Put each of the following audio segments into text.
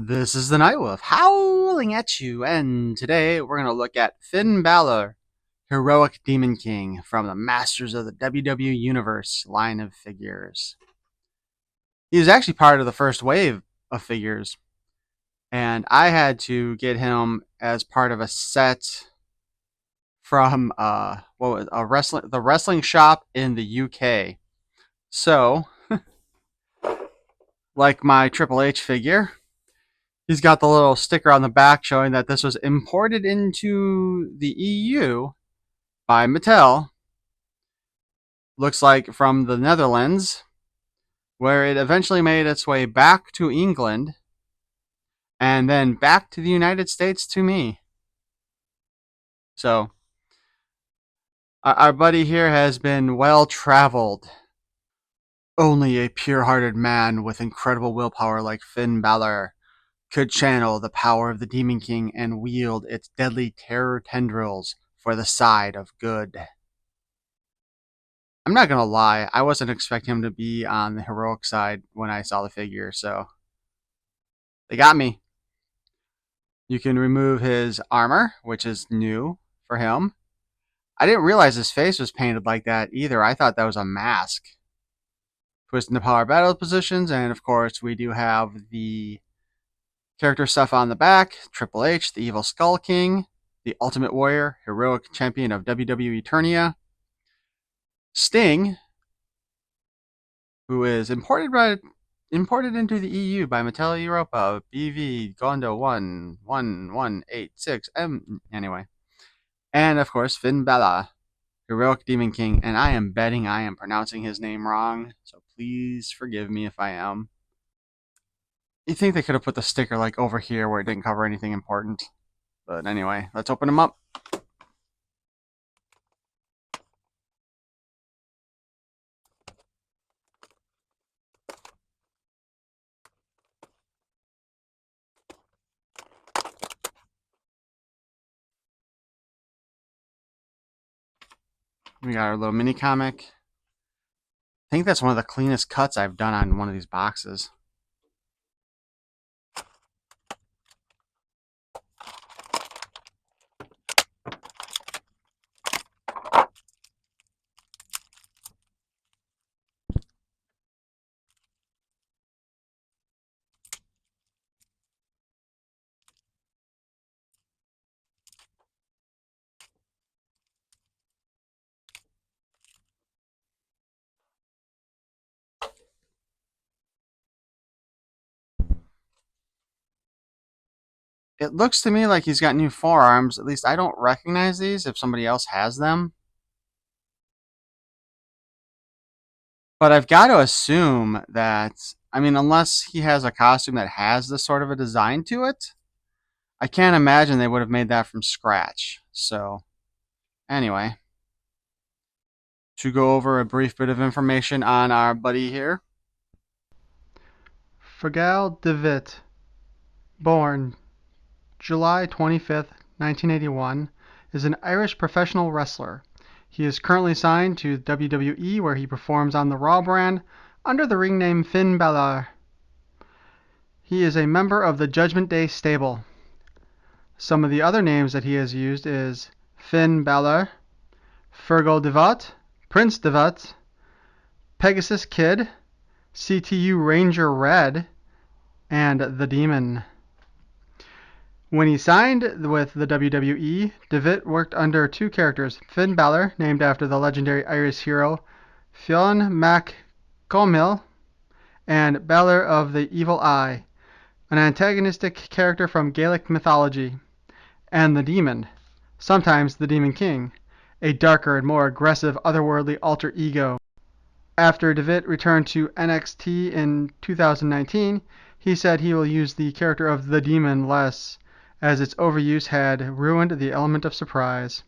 This is the Nightwolf howling at you, and today we're going to look at Finn Balor, Heroic Demon King from the Masters of the WWE Universe line of figures. He was actually part of the first wave of figures, and I had to get him as part of a set from the wrestling shop in the UK. So, like my Triple H figure, he's got the little sticker on the back showing that this was imported into the EU by Mattel. Looks like from the Netherlands, where it eventually made its way back to England and then back to the United States to me. So, our buddy here has been well traveled. Only a pure hearted man with incredible willpower like Finn Balor could channel the power of the Demon King and wield its deadly terror tendrils for the side of good. I'm not gonna lie, I wasn't expecting him to be on the heroic side when I saw the figure, so they got me. You can remove his armor, which is new for him. I didn't realize his face was painted like that either. I thought that was a mask. Twist into power battle positions, and of course we do have the character stuff on the back. Triple H, the Evil Skull King, the Ultimate Warrior, Heroic Champion of WWE Eternia. Sting, who is imported into the EU by Mattel Europa BV Gondo 11186 anyway. And of course Finn Balor, Heroic Demon King, and I am betting I am pronouncing his name wrong, so please forgive me if I am. You think they could have put the sticker like over here where it didn't cover anything important. But anyway, let's open him up. We got our little mini comic. I think that's one of the cleanest cuts I've done on one of these boxes. It looks to me like he's got new forearms. At least I don't recognize these if somebody else has them. But I've got to assume that, I mean, unless he has a costume that has this sort of a design to it, I can't imagine they would have made that from scratch. So, anyway, to go over a brief bit of information on our buddy here. Fergal Devitt, born July 25th, 1981, is an Irish professional wrestler. He is currently signed to WWE, where he performs on the Raw brand under the ring name Finn Balor. He is a member of the Judgment Day stable. Some of the other names that he has used is Finn Balor, Fergal Devitt, Prince Devitt, Pegasus Kid, CTU Ranger Red, and The Demon. When he signed with the WWE, Devitt worked under two characters, Finn Balor, named after the legendary Irish hero Fionn Mac Cóimill, and Balor of the Evil Eye, an antagonistic character from Gaelic mythology, and the Demon, sometimes the Demon King, a darker and more aggressive otherworldly alter ego. After Devitt returned to NXT in 2019, he said he will use the character of the Demon less, as its overuse had ruined the element of surprise.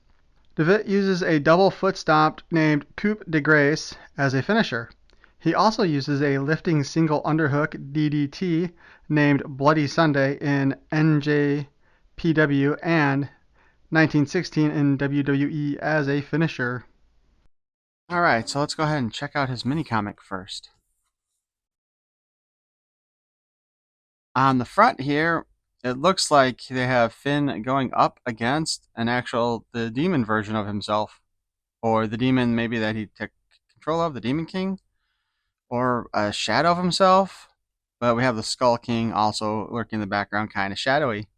Devitt uses a double foot stomp named Coup de Grace as a finisher. He also uses a lifting single underhook DDT named Bloody Sunday in NJPW and 1916 in WWE as a finisher. Alright, so let's go ahead and check out his mini comic first. On the front here, it looks like they have Finn going up against the demon version of himself, or the demon maybe that he took control of, the Demon King, or a shadow of himself. But we have the Skull King also lurking in the background, kind of shadowy.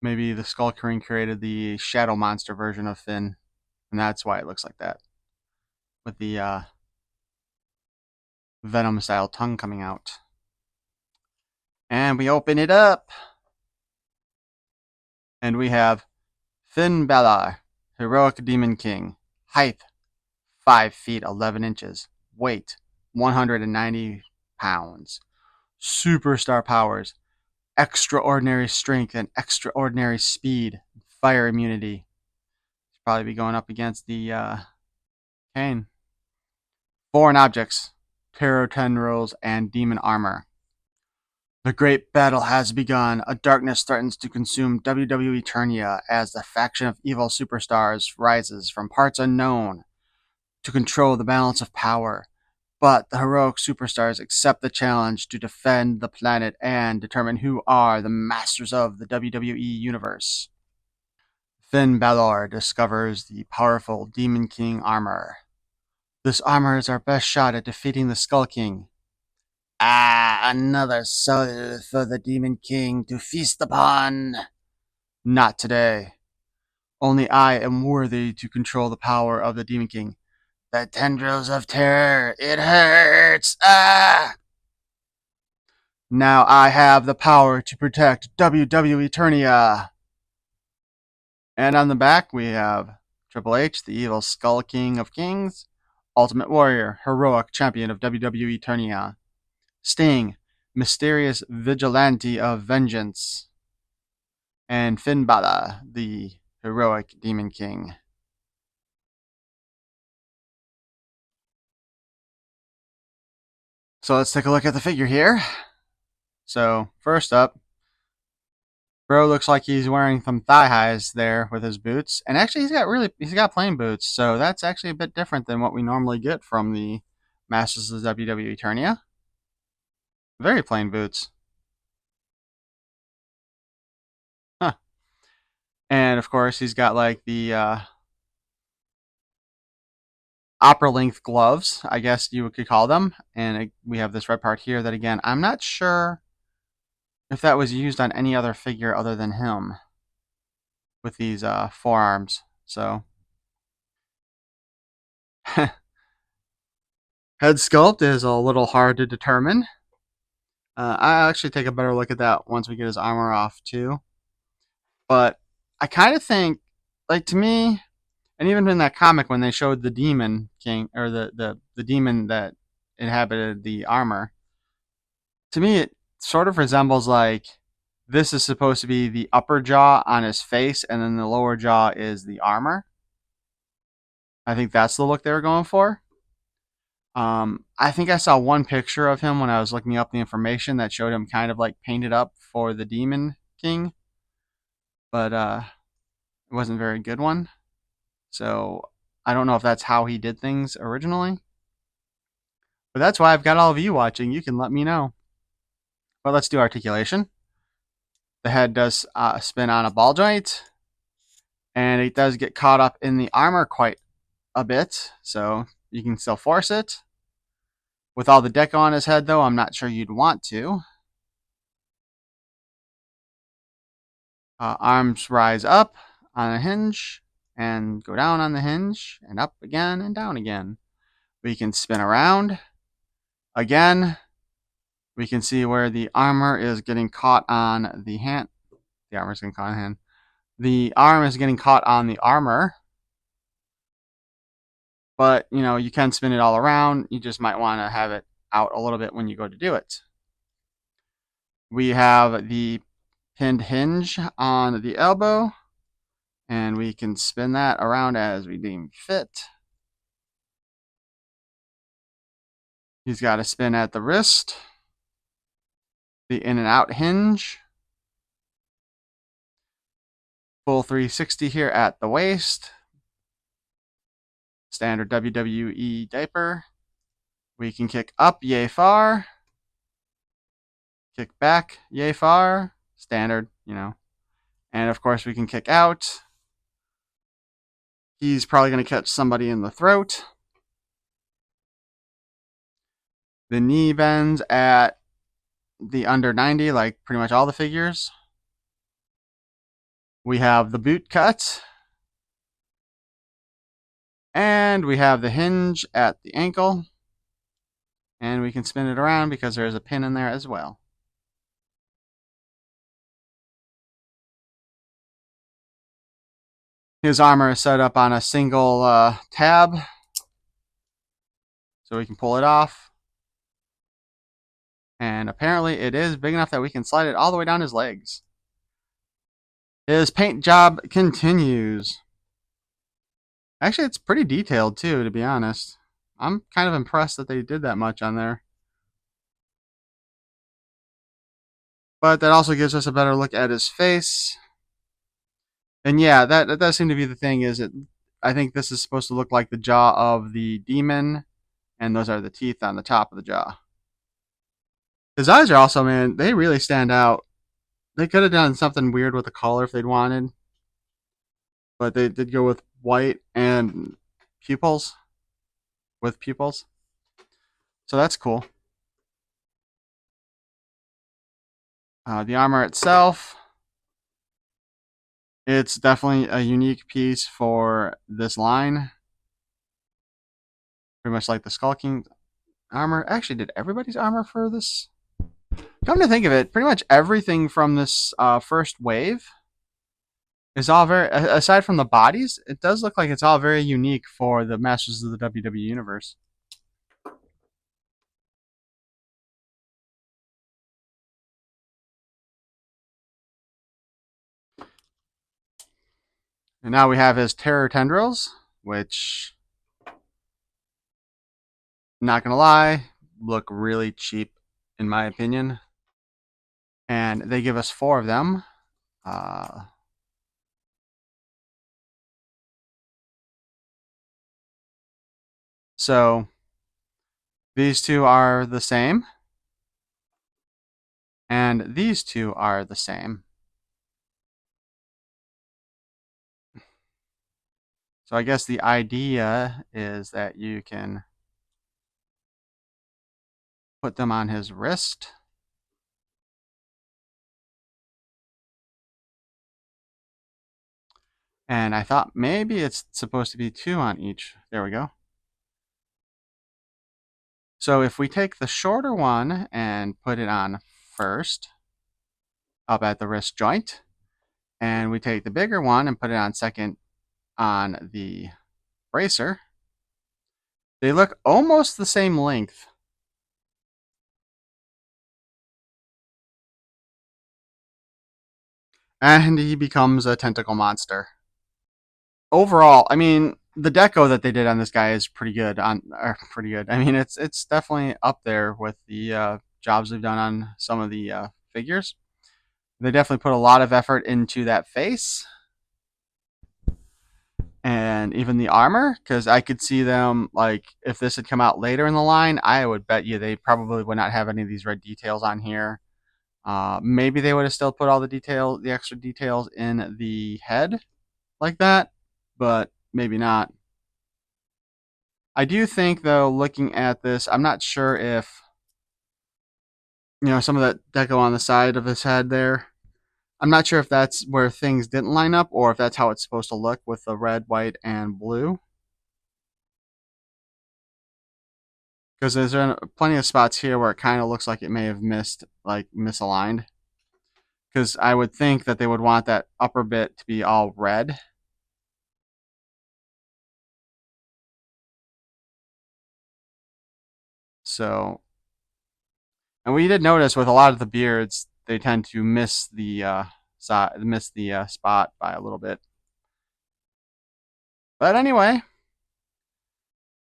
Maybe the Skull King created the shadow monster version of Finn, and that's why it looks like that, with the venom style tongue coming out. And we open it up, and we have Finn Balor, Heroic Demon King. Height 5 feet 11 inches. Weight 190 pounds. Superstar powers: extraordinary strength and extraordinary speed. Fire immunity. Should probably be going up against the Kane. Foreign objects: tarot tendrils and demon armor. The great battle has begun. A darkness threatens to consume WWE Eternia as the faction of evil superstars rises from parts unknown to control the balance of power. But the heroic superstars accept the challenge to defend the planet and determine who are the masters of the WWE Universe. Finn Balor discovers the powerful Demon King armor. This armor is our best shot at defeating the Skull King. Ah, another soul for the Demon King to feast upon. Not today. Only I am worthy to control the power of the Demon King. The tendrils of terror. It hurts. Ah! Now I have the power to protect WWE Eternia. And on the back, we have Triple H, the evil Skull King of Kings, Ultimate Warrior, heroic champion of WWE Eternia, Sting, mysterious vigilante of vengeance, and Finn Balor, the heroic Demon King. So let's take a look at the figure here. So first up, bro looks like he's wearing some thigh highs there with his boots, and actually he's got plain boots, so that's actually a bit different than what we normally get from the Masters of the WWE Eternia. Very plain boots, huh? And of course he's got like the opera length gloves, I guess you could call them, and we have this red part here that again I'm not sure if that was used on any other figure other than him with these forearms. So head sculpt is a little hard to determine. I'll actually take a better look at that once we get his armor off too. But I kind of think, like to me, and even in that comic when they showed the demon king or the demon that inhabited the armor, to me it sort of resembles like this is supposed to be the upper jaw on his face, and then the lower jaw is the armor. I think that's the look they were going for. I think I saw one picture of him when I was looking up the information that showed him kind of like painted up for the Demon King, but it wasn't a very good one. So I don't know if that's how he did things originally. But that's why I've got all of you watching. You can let me know. But let's do articulation. The head does spin on a ball joint, and it does get caught up in the armor quite a bit, so you can still force it. With all the deco on his head, though, I'm not sure you'd want to. Arms rise up on a hinge and go down on the hinge and up again and down again. We can spin around. Again, we can see where the armor is getting caught on the hand. The armor is getting caught on the hand. The arm is getting caught on the armor. But, you know, you can spin it all around. You just might want to have it out a little bit when you go to do it. We have the pinned hinge on the elbow, and we can spin that around as we deem fit. He's got a spin at the wrist, the in and out hinge, full 360 here at the waist, standard WWE diaper. We can kick up yay far, Kick back, yay far, standard, you know. And of course we can kick out. He's probably going to catch somebody in the throat. The knee bends at the under 90, like pretty much all the figures. We have the boot cut. And we have the hinge at the ankle. And we can spin it around because there is a pin in there as well. His armor is set up on a single tab, so we can pull it off. And apparently it is big enough that we can slide it all the way down his legs. His paint job continues. Actually, it's pretty detailed too, to be honest. I'm kind of impressed that they did that much on there. But that also gives us a better look at his face. And yeah, that does seem to be the thing. I think this is supposed to look like the jaw of the demon, and those are the teeth on the top of the jaw. His eyes are also, man, they really stand out. They could have done something weird with the color if they'd wanted, but they did go with white and pupils. With pupils. So that's cool. The armor itself, it's definitely a unique piece for this line. Pretty much like the Skull King armor. Actually, did everybody's armor for this? Come to think of it, pretty much everything from this first wave is all very, aside from the bodies, it does look like it's all very unique for the Masters of the WWE Universe. And now we have his Terror Tendrils, which, not gonna lie, look really cheap in my opinion. And they give us 4 of them. So these 2 are the same. And these 2 are the same. So I guess the idea is that you can put them on his wrist. And I thought maybe it's supposed to be 2 on each. There we go. So if we take the shorter one and put it on first, up at the wrist joint, and we take the bigger one and put it on second on the bracer, they look almost the same length. And he becomes a tentacle monster. Overall, I mean, the deco that they did on this guy is pretty good. Pretty good. I mean, it's definitely up there with the jobs they've done on some of the figures. They definitely put a lot of effort into that face and even the armor, because I could see them, like, if this had come out later in the line, I would bet you they probably would not have any of these red details on here. Maybe they would have still put all the extra details in the head like that, but maybe not. I do think, though, looking at this, I'm not sure if, some of that deco on the side of his head there, I'm not sure if that's where things didn't line up or if that's how it's supposed to look with the red, white, and blue. Because there's plenty of spots here where it kind of looks like it may have misaligned. Because I would think that they would want that upper bit to be all red. So, and we did notice with a lot of the beards, they tend to miss the spot by a little bit. But anyway,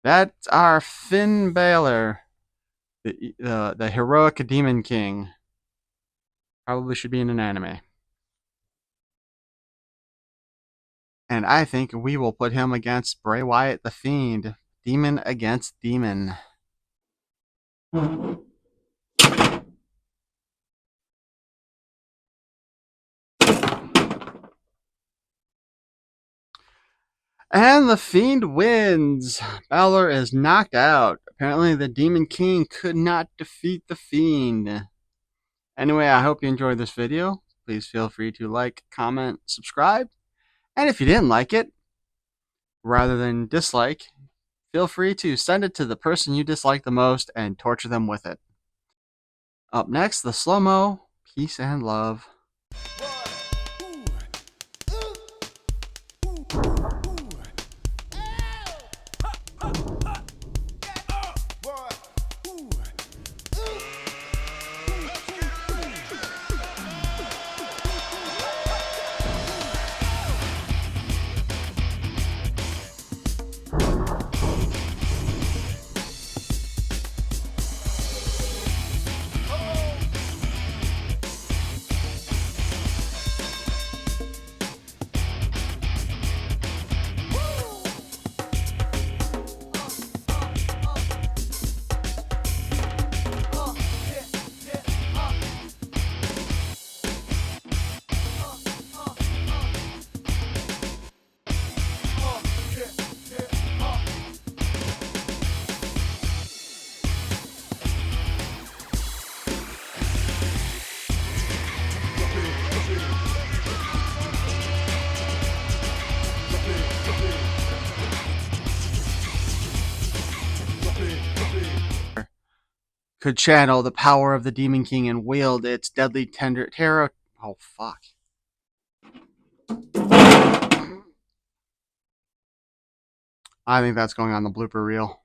that's our Finn Balor, the heroic Demon King. Probably should be in an anime. And I think we will put him against Bray Wyatt the Fiend. Demon against demon. And the Fiend wins. Balor is knocked out. Apparently, the Demon King could not defeat the Fiend. Anyway, I hope you enjoyed this video. Please feel free to like, comment, subscribe. And if you didn't like it, rather than dislike, feel free to send it to the person you dislike the most and torture them with it. Up next, the slow-mo. Peace and love. Could channel the power of the Demon King and wield its deadly terror. Oh, fuck. I think that's going on the blooper reel.